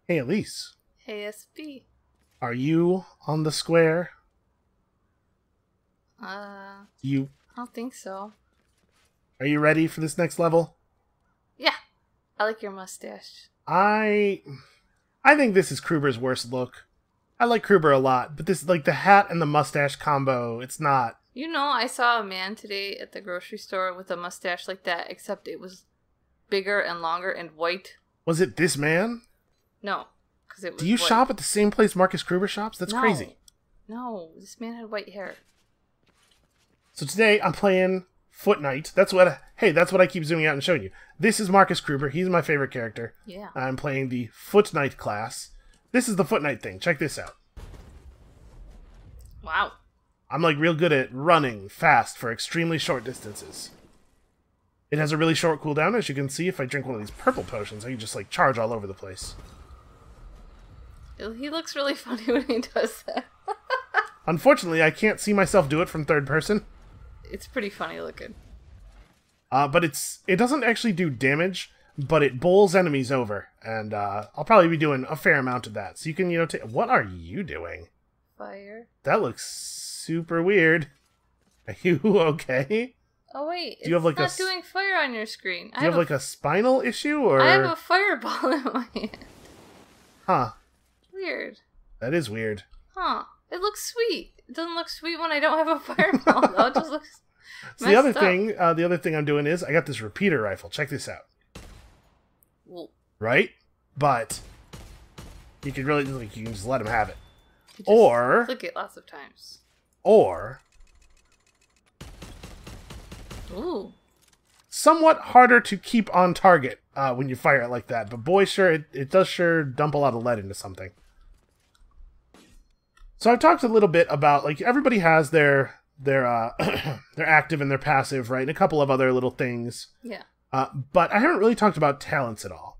Hey, Elise, Hey, SB. are you on the square? I You don't think so. Are you ready for this next level? Yeah, I like your mustache. I I think this is Kruber's worst look. I like Kruber a lot, but this like the hat and the mustache combo, it's not. You know, I saw a man today at the grocery store with a mustache like that, except it was bigger and longer and white. Was it this man? No, because it Do was you white. shop at the same place Marcus Kruber shops? That's No, crazy. no, this man had white hair. So today I'm playing Foot Knight. That's what I keep zooming out and showing you. This is Marcus Kruber. He's my favorite character. Yeah. I'm playing the Foot Knight class. This is the Foot Knight thing. Check this out. Wow. I'm like real good at running fast for extremely short distances. It has a really short cooldown, as you can see. If I drink one of these purple potions, I can just like charge all over the place. He looks really funny when he does that. Unfortunately, I can't see myself do it from third person. It's pretty funny looking. But it doesn't actually do damage, but it bowls enemies over, and I'll probably be doing a fair amount of that. So you can, what are you doing? Fire. That looks super weird. Are you okay? Oh wait, Do you have, like, not doing fire on your screen. Do you have like a spinal issue, or? I have a fireball in my hand. Huh. Weird. That is weird. Huh. It looks sweet. It doesn't look sweet when I don't have a fireball, though. It just looks So messed up. the other thing I'm doing is I got this repeater rifle. Check this out. Well, Right? But you can really you can just let him have it. you just Or click it lots of times. or Ooh. somewhat harder to keep on target when you fire it like that. But boy, sure, it does sure dump a lot of lead into something. So I've talked a little bit about, like, everybody has their their active and their passive, right? And a couple of other little things. Yeah. But I haven't really talked about talents at all.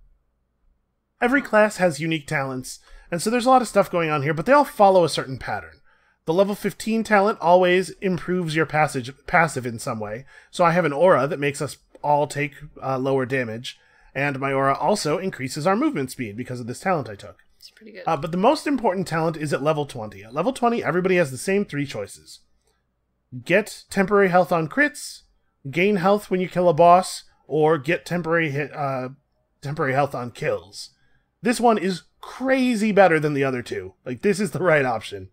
Every class has unique talents, and so there's a lot of stuff going on here, but they all follow a certain pattern. The level 15 talent always improves your passive in some way. So I have an aura that makes us all take lower damage, and my aura also increases our movement speed because of this talent I took. It's pretty good. But the most important talent is at level 20. At level 20, everybody has the same three choices. Get temporary health on crits, gain health when you kill a boss, or get temporary health on kills. This one is crazy better than the other two. Like, this is the right option.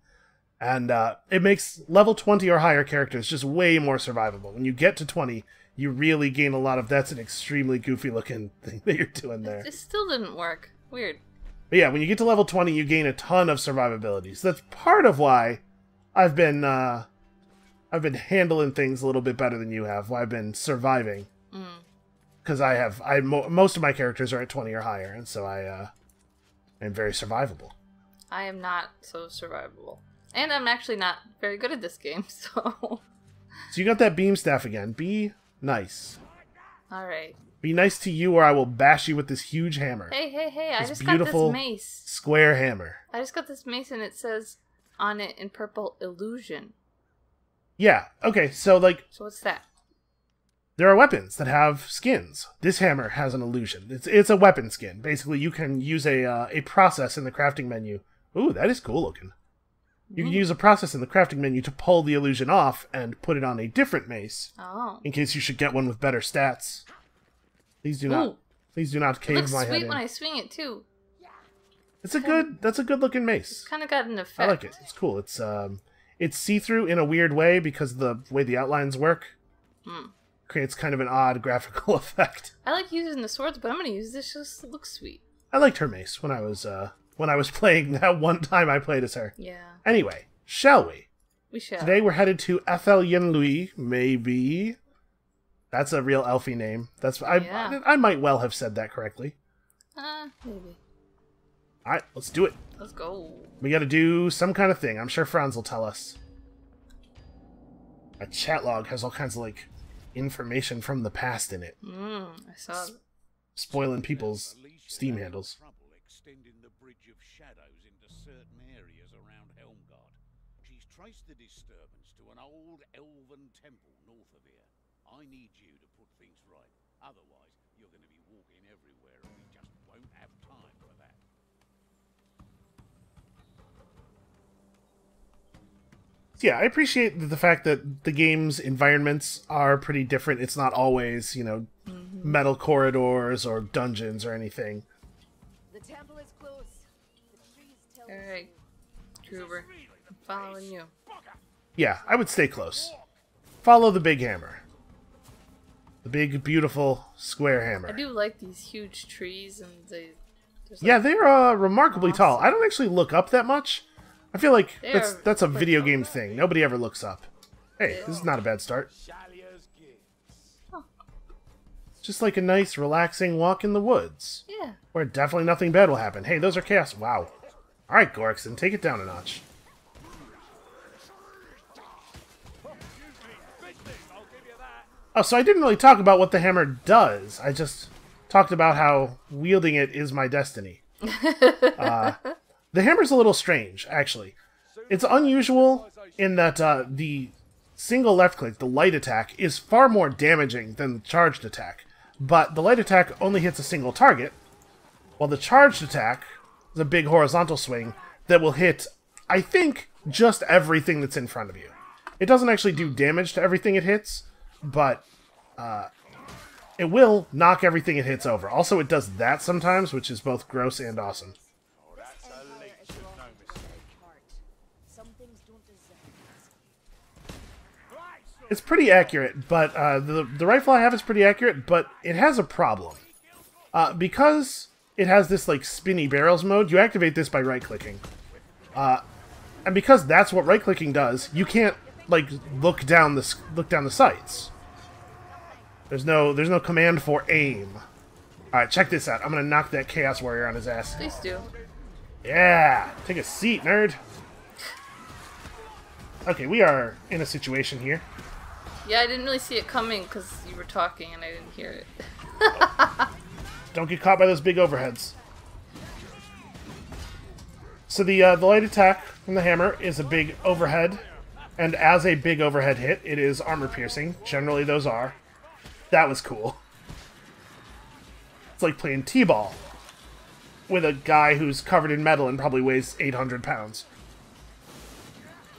And it makes level 20 or higher characters just way more survivable. When you get to 20, you really gain a lot of... That's an extremely goofy looking thing that you're doing there. It still didn't work. Weird. But yeah, when you get to level 20, you gain a ton of survivability. So that's part of why I've been handling things a little bit better than you have. Why I've been surviving. Because most of my characters are at 20 or higher, and so I am very survivable. I am not so survivable. And I'm actually not very good at this game, so... So you got that beam staff again. Be nice. Alright. Be nice to you, or I will bash you with this huge hammer. Hey, I This just got this beautiful mace. square hammer. I just got this mace and it says on it in purple, illusion. Yeah, okay, so, like, So what's that? there are weapons that have skins. This hammer has an illusion. It's a weapon skin. Basically, you can use a process in the crafting menu. Ooh, that is cool looking. You can use a process in the crafting menu to pull the illusion off and put it on a different mace. Oh. In case you should get one with better stats. Please do not. Ooh. Please do not It cave looks my head sweet in. when I swing it too. That's a good looking mace. Kind of got an effect. I like it. It's cool. It's see-through in a weird way because the way the outlines work creates kind of an odd graphical effect. I like using the swords, but I'm gonna use this just to look sweet. I liked her mace when I was playing that one time I played as her. Yeah. Anyway, shall we? We shall. Today we're headed to Ethel Yenlui, maybe. That's a real elfie name. Yeah. I might well have said that correctly. Maybe. Alright, let's do it. Let's go. We gotta do some kind of thing. I'm sure Franz will tell us. My chat log has all kinds of, like, information from the past in it. I saw it. Spoiling people's Steam handles. Trouble extending the Bridge of Shadows into certain areas around Helmgard. She's traced the disturbance to an old elven temple north of here. I need you to put things right. Otherwise, you're going to be walking everywhere and we just won't have time for that. Yeah, I appreciate the fact that the game's environments are pretty different. It's not always, you know, metal corridors or dungeons or anything. The temple is close. The trees tell us Alright, Gruber. I'm following you. Yeah, I would stay close. Follow the big hammer. The big, beautiful, square I hammer. do like these huge trees and there's Yeah, like, they're remarkably tall. I don't actually look up that much. I feel like They that's a are video quite game tall. thing. Nobody ever looks up. Hey, this is not a bad start. Just like a nice, relaxing walk in the woods. Yeah. Where definitely nothing bad will happen. Hey, those are chaos. Wow. Alright, Gorkson, take it down a notch. Oh, so I didn't really talk about what the hammer does. I just talked about how wielding it is my destiny. The hammer's a little strange, actually. It's unusual in that the single left click, the light attack, is far more damaging than the charged attack. But the light attack only hits a single target, while the charged attack is a big horizontal swing that will hit, I think, just everything that's in front of you. It doesn't actually do damage to everything it hits, but it will knock everything it hits over. Also, it does that sometimes, which is both gross and awesome. some things don't deserve it. It's pretty accurate, but the rifle I have is pretty accurate, but it has a problem. Because it has this like spinny barrels mode, you activate this by right-clicking. And because that's what right-clicking does, you can't like look down the sights. There's no command for aim. All right, check this out. I'm gonna knock that Chaos Warrior on his ass. Please do. Yeah, take a seat, nerd. Okay, we are in a situation here. Yeah, I didn't really see it coming because you were talking and I didn't hear it. Don't get caught by those big overheads. So the light attack from the hammer is a big overhead, and as a big overhead hit, it is armor piercing. Generally, those are. That was cool. It's like playing t-ball with a guy who's covered in metal and probably weighs 800 pounds.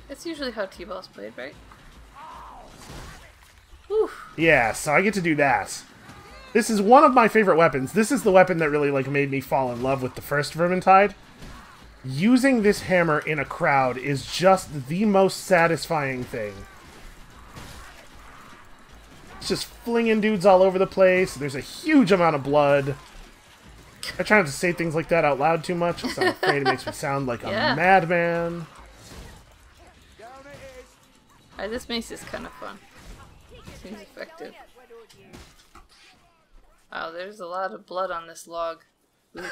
That's usually how T-ball's played, right? Whew. Yeah, so I get to do that. This is one of my favorite weapons. This is the weapon that really like made me fall in love with the first Vermintide. Using this hammer in a crowd is just the most satisfying thing. It's just flinging dudes all over the place. There's a huge amount of blood. I try not to say things like that out loud too much because I'm afraid it makes me sound like a madman. This mace is kind of fun. Seems effective. Wow, there's a lot of blood on this log. Ooh,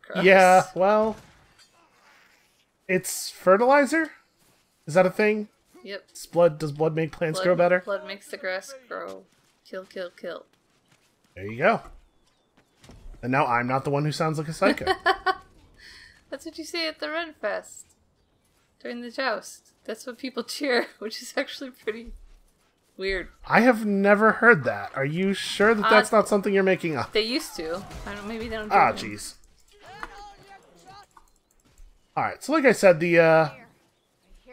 gross. Yeah, well, it's fertilizer? Is that a thing? Yep. Does blood make plants grow better? Blood makes the grass grow. Kill, kill, kill. There you go. And now I'm not the one who sounds like a psycho. That's what you say at the Ren Fest. During the joust. That's what people cheer, which is actually pretty weird. I have never heard that. Are you sure that that's not something you're making up? They used to. I don't. Maybe they don't do Ah, it. jeez. Alright, so like I said, the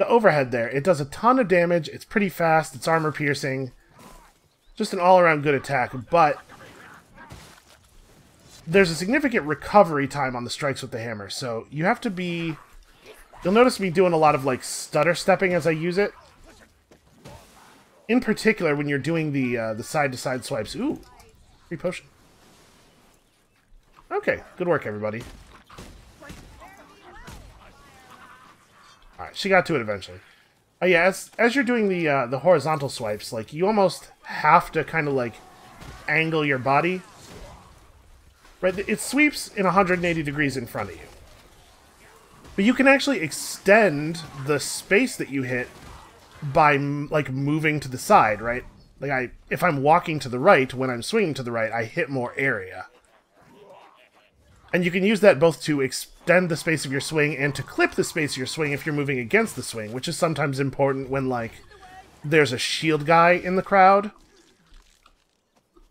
overhead there, it does a ton of damage, it's pretty fast, it's armor piercing. Just an all-around good attack, but there's a significant recovery time on the strikes with the hammer, so you have to be... You'll notice me doing a lot of, like, stutter stepping as I use it. In particular, when you're doing the side-to-side swipes. Ooh, free potion. Okay, good work, everybody. Alright, she got to it eventually. Yeah, as you're doing the horizontal swipes, like, you almost have to kind of, like, angle your body. Right? It sweeps in 180 degrees in front of you. But you can actually extend the space that you hit by, like, moving to the side, right? Like, if I'm walking to the right, when I'm swinging to the right, I hit more area. And you can use that both to extend the space of your swing and to clip the space of your swing if you're moving against the swing, which is sometimes important when, like, there's a shield guy in the crowd.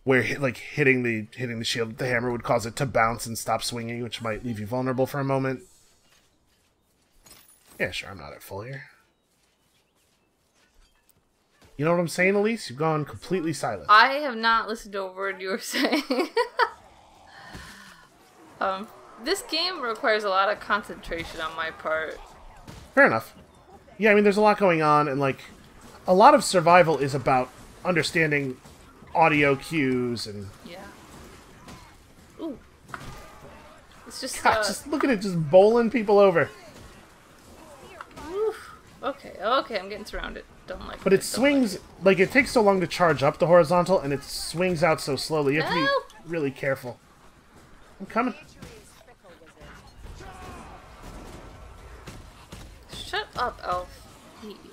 Where, like, hitting the shield with the hammer would cause it to bounce and stop swinging, which might leave you vulnerable for a moment. Yeah, sure, I'm not at full here. You know what I'm saying, Alise? You've gone completely silent. I have not listened to a word you were saying. This game requires a lot of concentration on my part. Fair enough. Yeah, I mean, there's a lot going on, and, like, a lot of survival is about understanding audio cues and... Yeah. Ooh. It's just, God, just look at it, just bowling people over. Oof. Okay, I'm getting surrounded. Don't like But it swings, like, it takes so long to charge up the horizontal, and it swings out so slowly. You have to be really careful. I'm coming. Shut up, Elf. I hate you.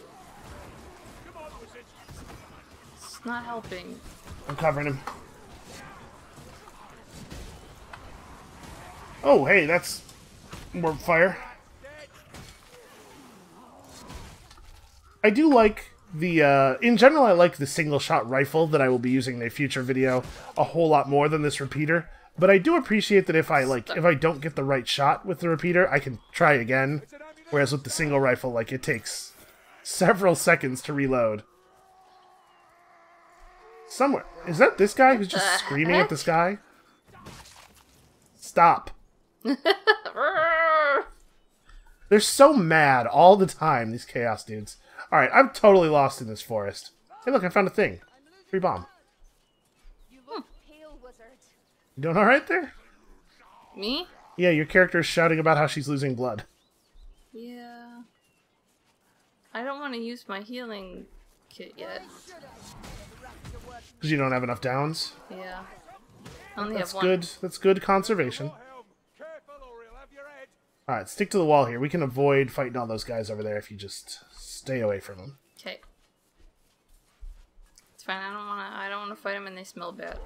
It's not helping. I'm covering him. Oh, hey, that's more fire. I do like the, in general, I like the single-shot rifle that I will be using in a future video a whole lot more than this repeater. But I do appreciate that if I don't get the right shot with the repeater, I can try again. Whereas with the single rifle, like, it takes several seconds to reload. Somewhere. Is that this guy who's just screaming at the sky? Stop. They're so mad all the time, these Chaos dudes. Alright, I'm totally lost in this forest. Hey, look, I found a thing. Free bomb. You look pale, wizard. You doing alright there? Me? Yeah, your character is shouting about how she's losing blood. Yeah. I don't want to use my healing kit yet. Because you don't have enough downs? Yeah. I only That's have one. good. That's good conservation. Alright, stick to the wall here. We can avoid fighting all those guys over there if you just stay away from them. Okay. It's fine. I don't wanna fight them and they smell bad.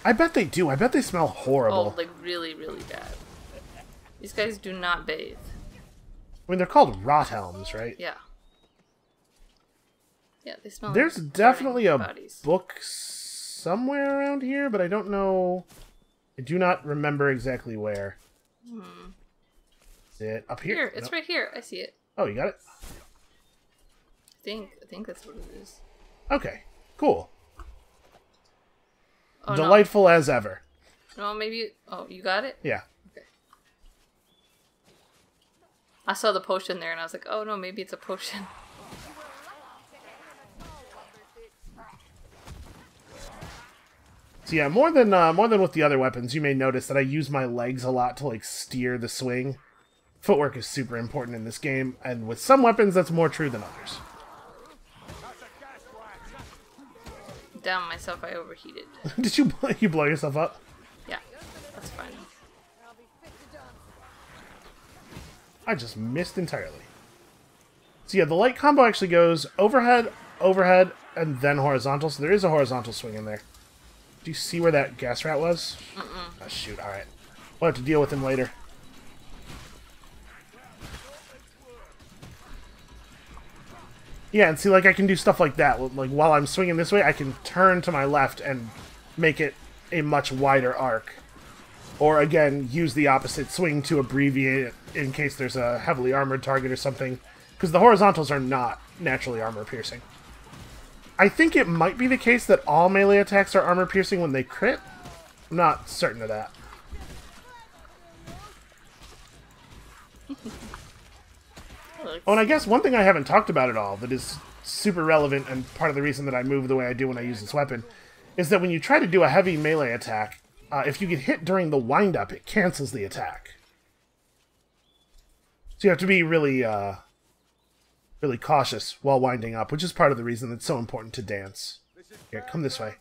I bet they do. I bet they smell horrible. Oh, like really, really bad. These guys do not bathe. I mean, they're called rot helms, right? Yeah. Yeah, they smell There's like definitely a bodies. book somewhere around here, but I don't know. I do not remember exactly where. Is it up here? Here, it's Nope. right here. I see it. Oh, you got it? I think that's what it is. Okay, cool. Oh, Delightful as ever. No, maybe... Oh, you got it? Yeah. Okay. I saw the potion there and I was like, oh no, maybe it's a potion. So yeah, more than with the other weapons, you may notice that I use my legs a lot to, like, steer the swing. Footwork is super important in this game, and with some weapons that's more true than others. Down myself, I overheated. Did you blow yourself up? Yeah, that's fine. I just missed entirely. So yeah, the light combo actually goes overhead, overhead, and then horizontal, so there is a horizontal swing in there. Do you see where that gas rat was? Oh, shoot, alright. We'll have to deal with him later. Yeah, and see, like, I can do stuff like that. Like, while I'm swinging this way, I can turn to my left and make it a much wider arc. Or, again, use the opposite swing to abbreviate it in case there's a heavily armored target or something. Because the horizontals are not naturally armor-piercing. I think it might be the case that all melee attacks are armor-piercing when they crit. I'm not certain of that. Oh, and I guess one thing I haven't talked about at all that is super relevant and part of the reason that I move the way I do when I use this weapon is that when you try to do a heavy melee attack, if you get hit during the wind-up, it cancels the attack. So you have to be really, really cautious while winding up, which is part of the reason it's so important to dance. Here, come this way.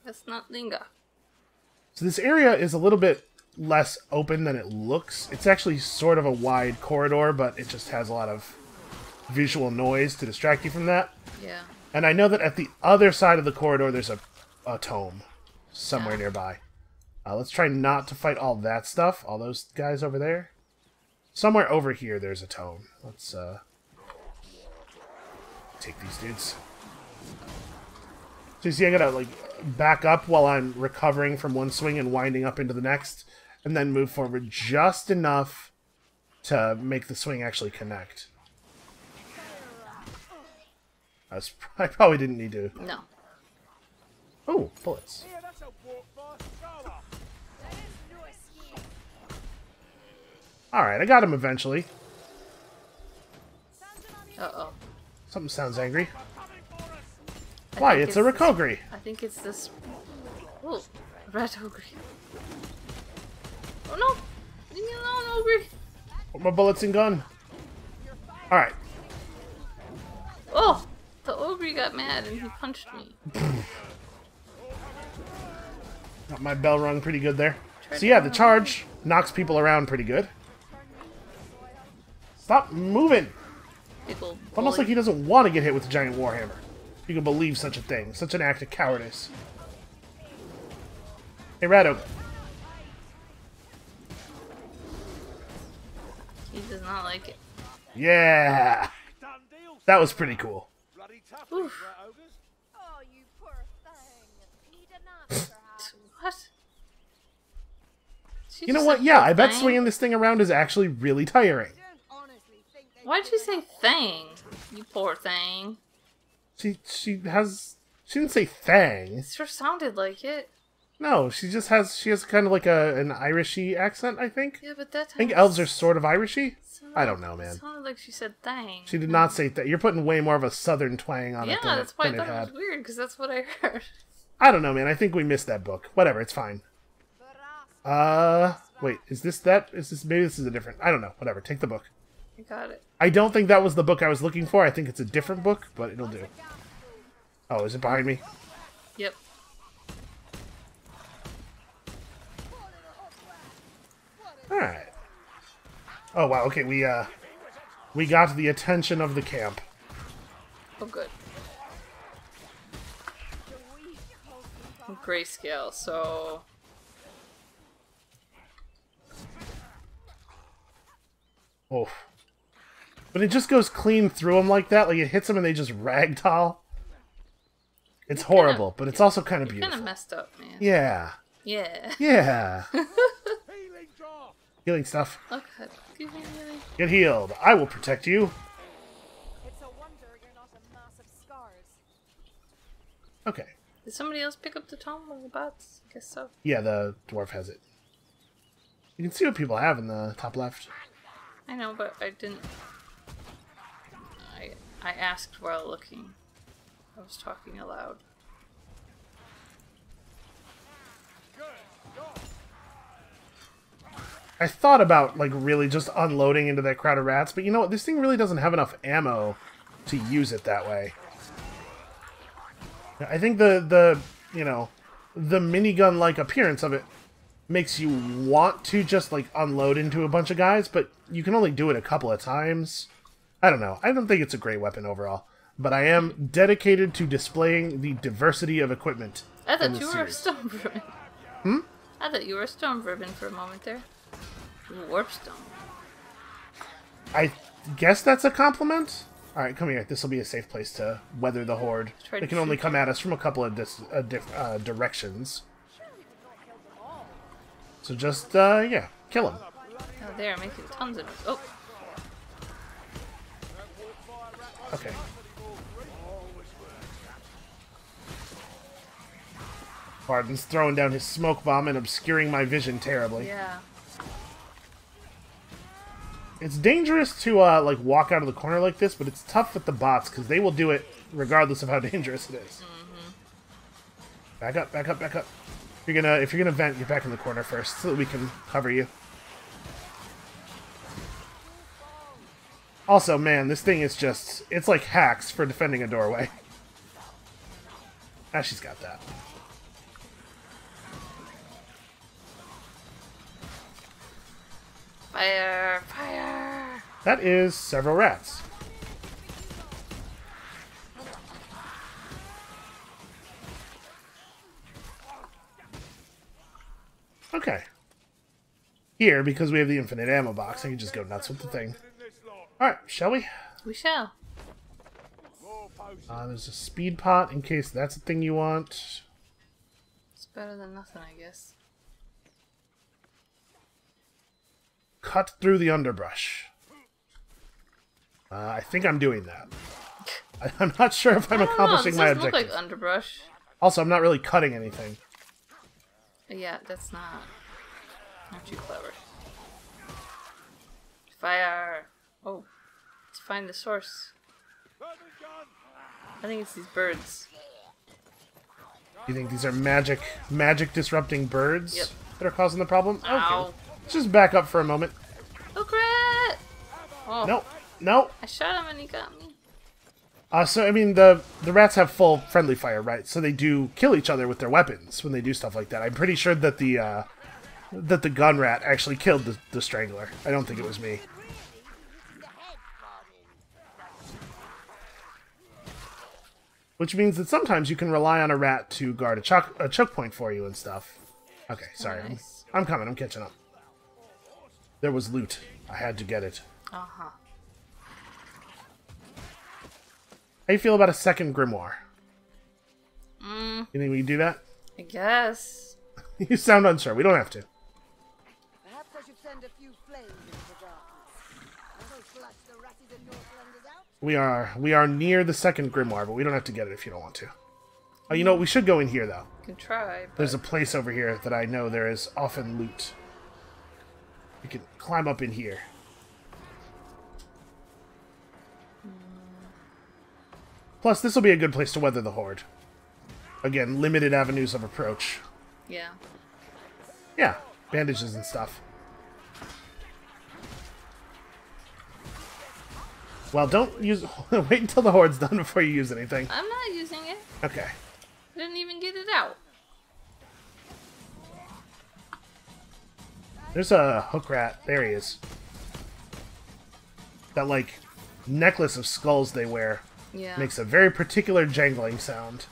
Let's not linger. So this area is a little bit less open than it looks. It's actually sort of a wide corridor, but it just has a lot of visual noise to distract you from that. Yeah. And I know that at the other side of the corridor there's a tome somewhere nearby. Let's try not to fight all that stuff, all those guys over there. Somewhere over here there's a tome. Let's take these dudes. So you see I gotta, like, back up while I'm recovering from one swing and winding up into the next, and then move forward just enough to make the swing actually connect. I probably didn't need to. No. Oh, bullets. Alright, I got him eventually. Uh-oh. Something sounds angry. Why? It's a Rakogri. I think it's this... Oh, red ogre. Oh no! Leave me alone, ogre! Put my bullets and gun. Alright. Oh! The ogre got mad and he punched me. Got my bell rung pretty good there. So yeah, the charge knocks people around pretty good. Stop moving! People Almost like he doesn't want to get hit with a giant warhammer. You can believe such a thing. Such an act of cowardice. Hey, Rat Ogre. He does not like it. Yeah! That was pretty cool. Oof. Oh, you poor thing. Need an answer, perhaps? What? She You know just what? said Yeah, poor I bet thing? swinging this thing around is actually really tiring. Honestly, think they Why'd you say thing? You poor thing. She didn't say thang. It sure sounded like it. No, she has kind of like an Irishy accent, I think. Yeah, but that I think elves are sort of Irishy. I don't know, It man. sounded like she said thing. She did not say that. You're putting way more of a southern twang on Yeah, it than that's why I it thought it had. was weird, because that's what I heard. I don't know, man. I think we missed that book. Whatever, it's fine. Wait, is this that? Is this, maybe this is a different, I don't know. Whatever, take the book. I got it. I don't think that was the book I was looking for. I think it's a different book, but it'll do. Oh, is it behind me? Yep. Alright. Oh, wow, okay, we got the attention of the camp. Oh, good. Grayscale, so... Oh. But it just goes clean through them like that. Like, it hits them and they just ragdoll. It's horrible, but it's also kind of Kind beautiful. of messed up, man. Yeah. Yeah. Yeah. Healing stuff. Oh, God. Give me healing. Get healed. I will protect you. It's a wonder you're not a mass of scars. Okay. Did somebody else pick up the tome of the bots? I guess so. Yeah, the dwarf has it. You can see what people have in the top left. I know, but I didn't... I asked while looking. I was talking aloud. I thought about, like, really just unloading into that crowd of rats, but you know what? This thing really doesn't have enough ammo to use it that way. I think the you know, the minigun-like appearance of it makes you want to just, like, unload into a bunch of guys, but you can only do it a couple of times. I don't know. I don't think it's a great weapon overall, but I am dedicated to displaying the diversity of equipment. I in thought this you were a series. stone vermin. Hmm? I thought you were a stone vermin for a moment there. Warpstone. I guess that's a compliment? Alright, come here. This will be a safe place to weather the horde. Try They to can only shoot come at us from a couple of directions. So just, yeah, kill them. Oh, they're making tons of... Oh! Okay. Barden's throwing down his smoke bomb and obscuring my vision terribly. Yeah. It's dangerous to, like, walk out of the corner like this, but it's tough with the bots, because they will do it regardless of how dangerous it is. Mm-hmm. Back up, back up, back up. If you're gonna vent, get back in the corner first, so that we can cover you. Also, man, this thing is just... It's like hacks for defending a doorway. Ah, she's got that. Fire! Fire! That is several rats. Okay. Here, because we have the infinite ammo box, I can just go nuts with the thing. Alright, shall we? We shall. There's a speed pot in case that's a thing you want. It's better than nothing, I guess. Cut through the underbrush. I think I'm doing that. I'm not sure if I'm I don't know, accomplishing this my doesn't objective. look like underbrush. Also, I'm not really cutting anything. Yeah, that's not too clever. Fire! Oh, let's find the source. I think it's these birds. You think these are magic disrupting birds Yep. that are causing the problem? Ow. Okay. Let's just back up for a moment. Oh, crap! Oh, No, no. I shot him and he got me. So I mean, the rats have full friendly fire, right? So they do kill each other with their weapons when they do stuff like that. I'm pretty sure that the gun rat actually killed the strangler. I don't think it was me. Which means that sometimes you can rely on a rat to guard a choke point for you and stuff. Okay, sorry. Nice. I'm coming. I'm catching up. There was loot. I had to get it. Uh-huh. How you feel about a second grimoire? Mm, You think we can do that? I guess. You sound unsure. We don't have to. Perhaps I should send a few flames into the darkness. That'll flush the ratties and Northlanders out. We are near the second grimoire, but we don't have to get it if you don't want to. Oh, you know what? We should go in here, though. Can try, but... There's a place over here that I know there is often loot. You can climb up in here. Plus, this will be a good place to weather the horde. Again, limited avenues of approach. Yeah. Yeah, bandages and stuff. Well, don't use... Wait until the horde's done before you use anything. I'm not using it. Okay. I didn't even get it out. There's a hook rat. There he is. That, like, necklace of skulls they wear Yeah. makes a very particular jangling sound.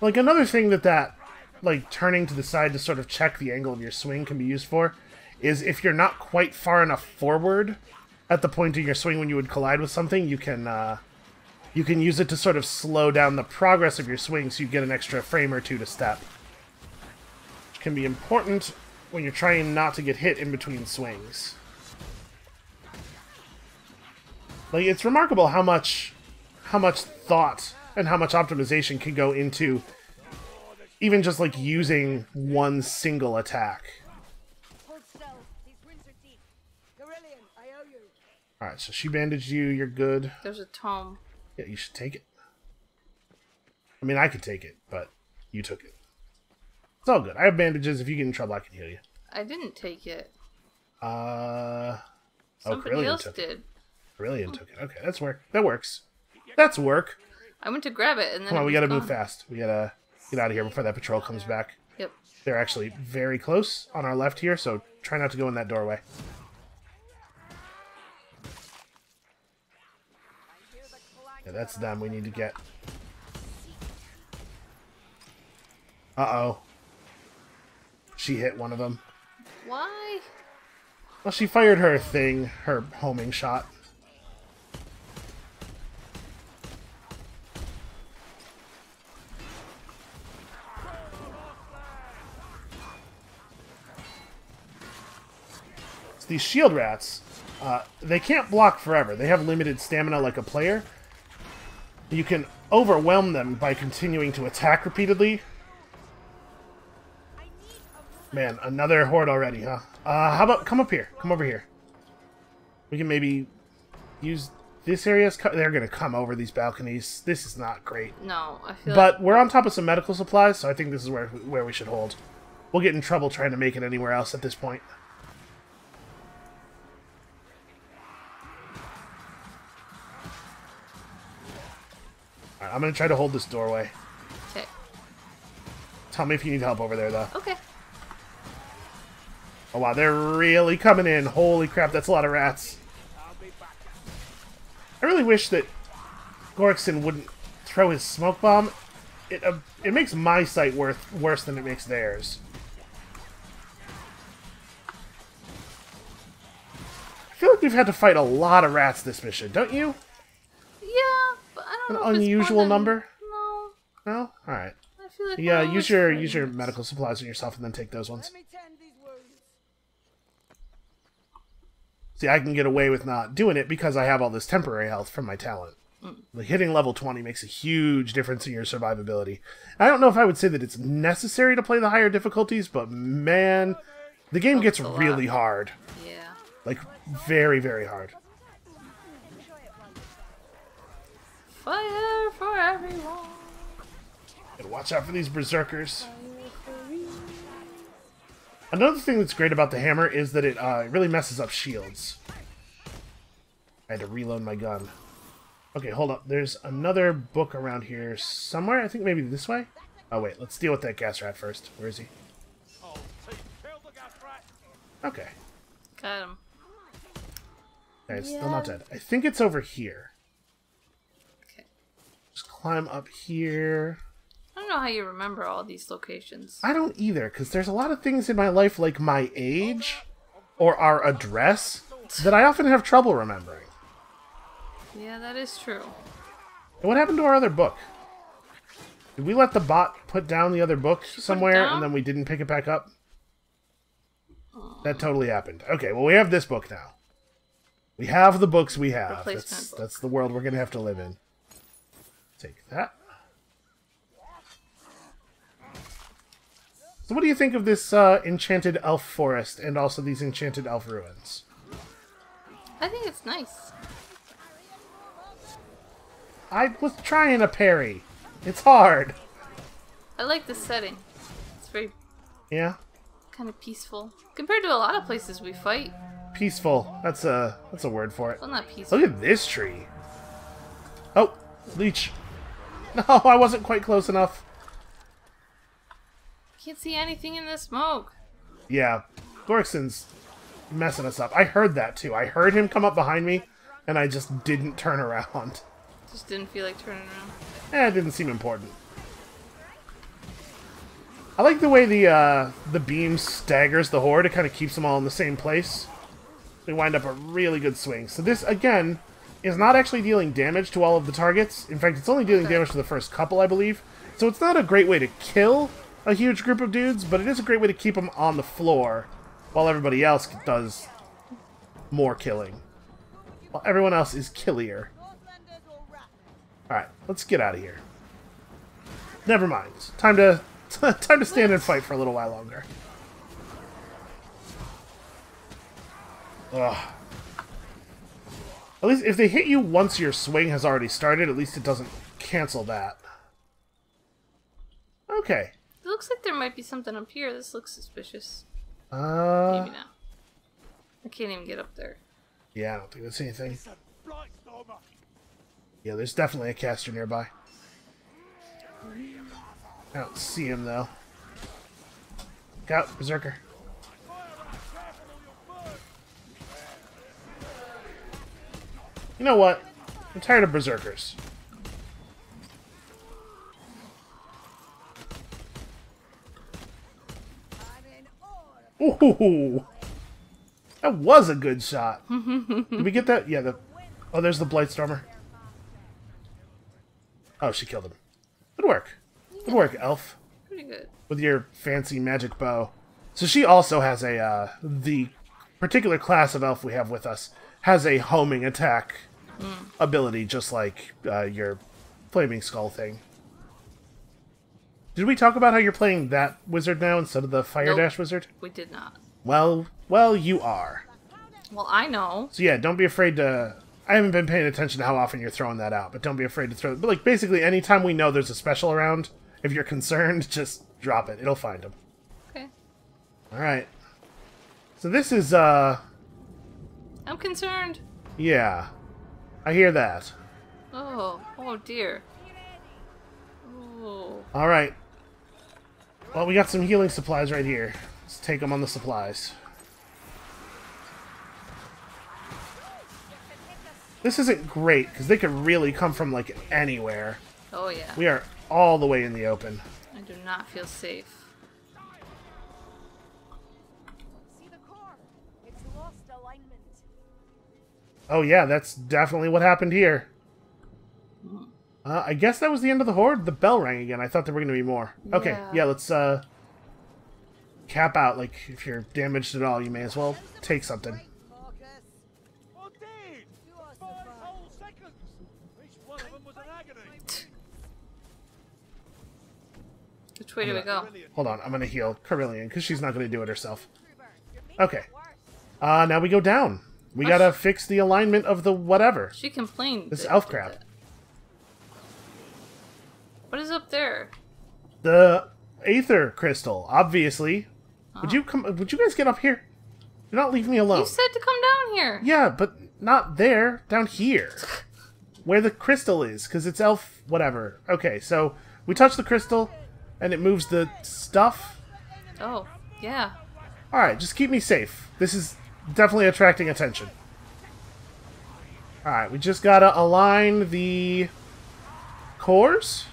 Like, another thing that, like, turning to the side to sort of check the angle of your swing can be used for is if you're not quite far enough forward at the point of your swing when you would collide with something, you can use it to sort of slow down the progress of your swing so you get an extra frame or two to step. Which can be important when you're trying not to get hit in between swings. Like, it's remarkable how much thought and how much optimization can go into even just, like, using one single attack. Hold still. These winds are deep. Carillion, I owe you. Alright, so she bandaged you, you're good. There's a tome. Yeah, you should take it. I mean, I could take it, but you took it. It's all good. I have bandages. If you get in trouble, I can heal you. I didn't take it. Oh, Somebody Carillion else took it. did. Carillion took it. Okay, that's work. That works. That's work. I went to grab it and then Come on, it we was gotta move gone. fast. We gotta get out of here before that patrol comes back. Yep. They're actually very close on our left here, so try not to go in that doorway. Yeah, that's them we need to get. Uh-oh. She hit one of them. Why? Well, she fired her thing, her homing shot. So these shield rats, they can't block forever. They have limited stamina like a player. You can overwhelm them by continuing to attack repeatedly. Man, another horde already, huh? How about come up here? Come over here. We can maybe use this area. They're going to come over these balconies. This is not great. No, I feel But we're on top of some medical supplies, so I think this is where we should hold. We'll get in trouble trying to make it anywhere else at this point. Alright, I'm going to try to hold this doorway. Okay. Tell me if you need help over there, though. Okay. Oh, wow, they're really coming in. Holy crap, that's a lot of rats. I really wish that Gorkson wouldn't throw his smoke bomb. It makes my sight worse than it makes theirs. I feel like we've had to fight a lot of rats this mission, don't you? Yeah, but I don't know. An if it's unusual more than... number? No. No? Alright. I feel like Yeah, we're use always your friends. medical supplies on yourself and then take those ones. Let me tend these wounds. See, I can get away with not doing it because I have all this temporary health from my talent. Like, hitting level 20 makes a huge difference in your survivability. I don't know if I would say that it's necessary to play the higher difficulties, but man, the game gets Helps a really lot. hard. Yeah. Like, very, very hard. Fire for everyone. Gotta watch out for these berserkers. Another thing that's great about the hammer is that it really messes up shields. I had to reload my gun. Okay, hold up. There's another book around here somewhere. I think maybe this way? Oh, wait. Let's deal with that gas rat first. Where is he? Okay. Got him. Okay, it's still not dead. I think it's over here. Okay. Just climb up here. I don't know how you remember all these locations. I don't either, because there's a lot of things in my life, like my age or our address, that I often have trouble remembering. Yeah, that is true. And what happened to our other book? Did we let the bot put down the other book somewhere down? and then we didn't pick it back up? That totally happened. Okay, well, we have this book now. We have the books we have. Replacement book. That's the world we're going to have to live in. Take that. So what do you think of this enchanted elf forest and also these enchanted elf ruins? I think it's nice. I was trying a parry. It's hard. I like the setting. It's very Yeah? kind of peaceful. Compared to a lot of places we fight. Peaceful. That's a word for it. Well, not peaceful. Look at this tree. Oh, leech. No, I wasn't quite close enough. Can't see anything in the smoke. Yeah, Gorkson's messing us up. I heard that too. I heard him come up behind me, and I just didn't turn around. Just didn't feel like turning around. It didn't seem important. I like the way the beam staggers the horde. It kind of keeps them all in the same place. We wind up a really good swing. So this, again, is not actually dealing damage to all of the targets. In fact, it's only dealing damage to the first couple, I believe. So it's not a great way to kill a huge group of dudes, but it is a great way to keep them on the floor while everybody else does more killing. While everyone else is killier. Alright, let's get out of here. Never mind. Time to stand and fight for a little while longer. Ugh. At least if they hit you once your swing has already started, at least it doesn't cancel that. Okay. It looks like there might be something up here. This looks suspicious. Maybe not. I can't even get up there. Yeah, I don't think that's anything. Yeah, there's definitely a caster nearby. I don't see him, though. Look out, Berserker. You know what? I'm tired of Berserkers. Ooh! That was a good shot. Did we get that? Yeah, oh, there's the Blightstormer. Oh, she killed him. Good work. Good work, elf. Pretty good. With your fancy magic bow. So she also has a, the particular class of elf we have with us has a homing attack ability, just like your Flaming Skull thing. Did we talk about how you're playing that wizard now instead of the Fire Nope. Dash wizard? We did not. Well, you are. Well, I know. So yeah, don't be afraid to... I haven't been paying attention to how often you're throwing that out, but don't be afraid to throw it. But like, basically, anytime we know there's a special around, if you're concerned, just drop it. It'll find them. Okay. Alright. So this is, I'm concerned. yeah. I hear that. Oh dear. Oh. Alright. Well, we got some healing supplies right here. Let's take them on the supplies. This isn't great, because they could really come from, like, anywhere. Oh yeah. We are all the way in the open. I do not feel safe. See the core? It's lost alignment. Oh yeah, that's definitely what happened here. I guess that was the end of the horde. The bell rang again. I thought there were going to be more. Okay, yeah, let's cap out. Like, if you're damaged at all, you may as well take something. I did! 5 whole seconds! Each one of them was an agony. Which way do we go? Hold on, I'm going to heal Carillion, because she's not going to do it herself. Okay. Now we go down. We gotta fix the alignment of the whatever. She complained. This elf crap. What is up there? The Aether Crystal, obviously. Would you guys get up here? Do not leave me alone. You said to come down here. Yeah, but not there. Down here. Where the crystal is, because it's elf whatever. Okay, so we touch the crystal, and it moves the stuff. Oh, yeah. Alright, just keep me safe. This is definitely attracting attention. Alright, we just gotta align the cores.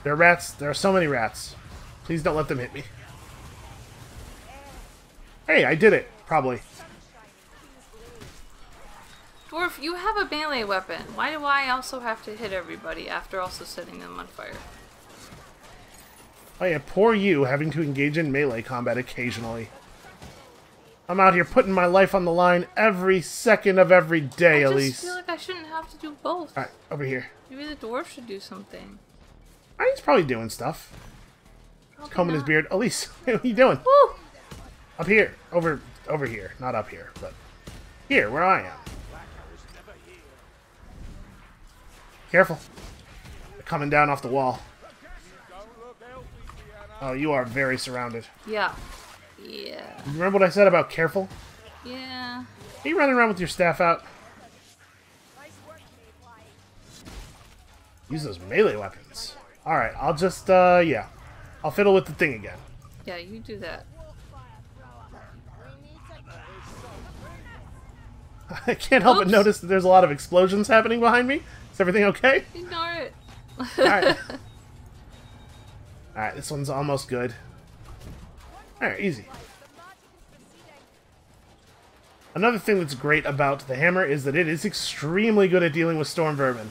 There are rats. There are so many rats. Please don't let them hit me. Hey, I did it. Probably. Dwarf, you have a melee weapon. Why do I also have to hit everybody after also setting them on fire? Oh yeah, poor you having to engage in melee combat occasionally. I'm out here putting my life on the line every second of every day, Alise. I just feel like I shouldn't have to do both. Alright, over here. Maybe the dwarf should do something. He's probably doing stuff. He's combing his beard. Alise, what are you doing? Woo! Up here. Over here. Not up here, but here, where I am. Careful. They're coming down off the wall. Oh, you are very surrounded. Yeah. Yeah. Remember what I said about careful? Yeah. Are you running around with your staff out? Use those melee weapons. Alright, I'll just, yeah. I'll fiddle with the thing again. Yeah, you do that. I can't help but notice that there's a lot of explosions happening behind me. Is everything okay? Ignore it. Alright. Alright, this one's almost good. Alright, easy. Another thing that's great about the hammer is that it is extremely good at dealing with storm vermin.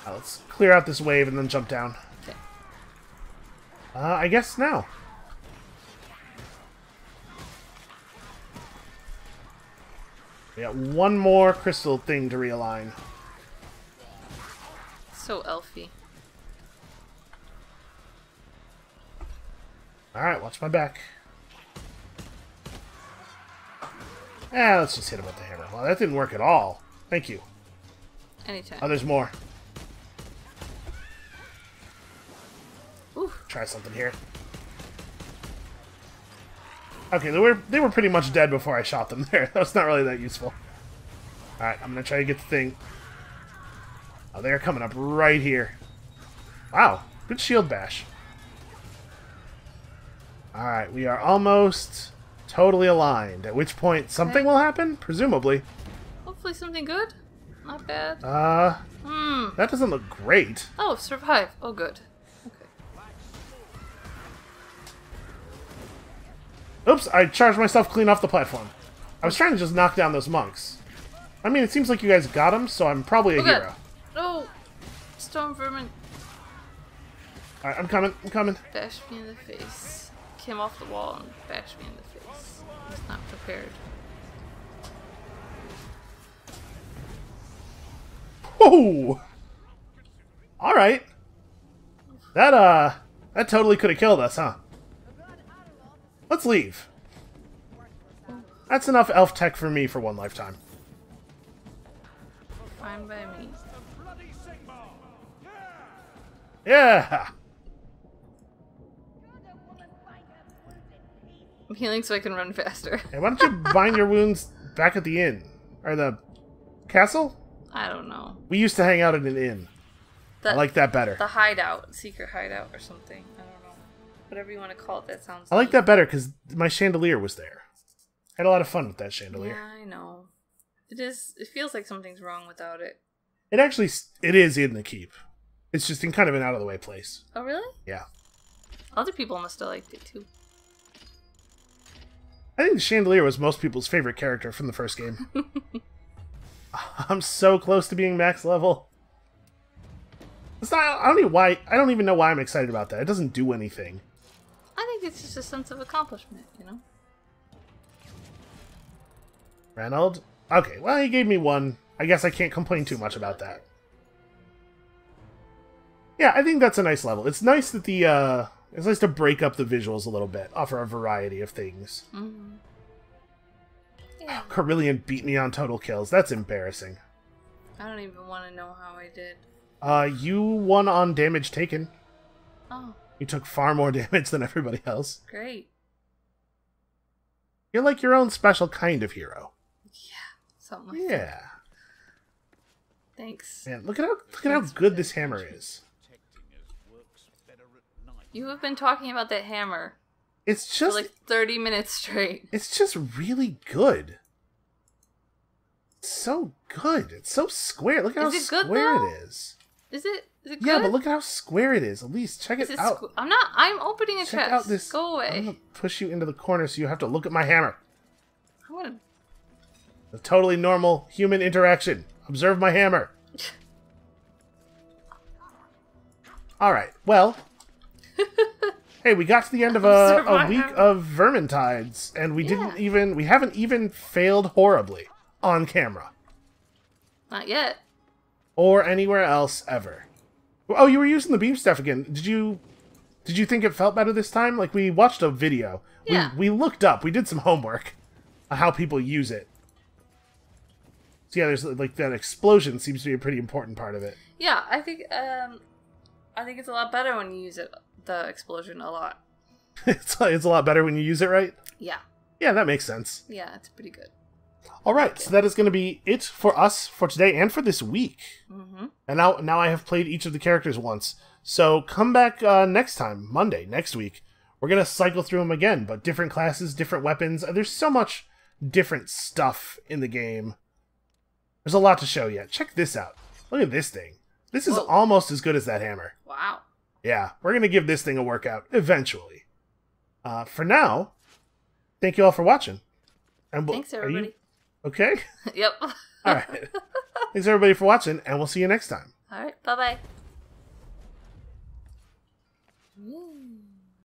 Let's clear out this wave and then jump down. Okay. I guess now. We got one more crystal thing to realign. So elfy. Alright, watch my back. Let's just hit him with the hammer. Well, that didn't work at all. Thank you. Anytime. Oh, there's more. Oof. Try something here. Okay, they were pretty much dead before I shot them there. That was not really that useful. Alright, I'm gonna try to get the thing. Oh, they're coming up right here. Wow, good shield bash. Alright, we are almost totally aligned. At which point something will happen? Presumably. Hopefully something good. Not bad. That doesn't look great. Oh, survive. Oh, good. Oops, I charged myself clean off the platform. I was trying to just knock down those monks. I mean, it seems like you guys got them, so I'm probably a hero. No! Storm vermin. Alright, I'm coming, I'm coming. Bashed me in the face. Came off the wall and bashed me in the face. I was not prepared. Whoa! Alright. That totally could have killed us, huh? Let's leave. That's enough elf tech for me for one lifetime. Fine by me. Yeah! I'm healing so I can run faster. Hey, why don't you bind your wounds back at the inn? Or the castle? I don't know. We used to hang out at an inn. I like that better. The hideout. Secret hideout or something. I don't know. Whatever you want to call it, that sounds I like that better because my chandelier was there. Had a lot of fun with that chandelier. Yeah, I know. It feels like something's wrong without it. It actually, it is in the keep. It's just in kind of an out-of-the-way place. Oh, really? Yeah. Other people must have liked it, too. I think the Chandelier was most people's favorite character from the first game. I'm so close to being max level. It's not, I don't even know why I'm excited about that. It doesn't do anything. I think it's just a sense of accomplishment, you know? Ranald? Okay, well, he gave me one. I guess I can't complain too much about that. Yeah, I think that's a nice level. It's nice that the, it's nice to break up the visuals a little bit, offer a variety of things. Mm-hmm. Yeah. Oh, Carillion beat me on total kills. That's embarrassing. I don't even want to know how I did. You won on damage taken. Oh. You took far more damage than everybody else. Great. You're like your own special kind of hero. Yeah, something like that. Yeah. Thanks. Man, look at how good this hammer is. You have been talking about that hammer It's for just like 30 minutes straight. it's just really good. It's so good. It's so square. Look at how Is it good, square though? it is. Is it good? Yeah, but look at how square it is. Elise, check Is it it out. I'm opening a Check chest. out this. Go away. I'm gonna push you into the corner so you have to look at my hammer. I want A totally normal human interaction. Observe my hammer. Alright, well. Hey, we got to the end of Observe a my week hammer. of Vermintides, and we we haven't even failed horribly on camera. Not yet. Or anywhere else ever. Oh, you were using the beam stuff again. Did you think it felt better this time? Like, we watched a video. Yeah. We looked up. We did some homework on how people use it. So yeah, there's like that explosion seems to be a pretty important part of it. Yeah, I think it's a lot better when you use it, the explosion a lot. It's a lot better when you use it right. Yeah. Yeah, that makes sense. Yeah, it's pretty good. All right, so that is going to be it for us for today and for this week. Mm-hmm. And now I have played each of the characters once. So come back next time, Monday, next week. We're going to cycle through them again, but different classes, different weapons. There's so much different stuff in the game. There's a lot to show yet. Check this out. Look at this thing. This is Whoa. almost as good as that hammer. Wow. Yeah, we're going to give this thing a workout eventually. For now, thank you all for watching. And Thanks, everybody. Okay? Yep. All right. Thanks, everybody, for watching, and we'll see you next time. All right. Bye-bye.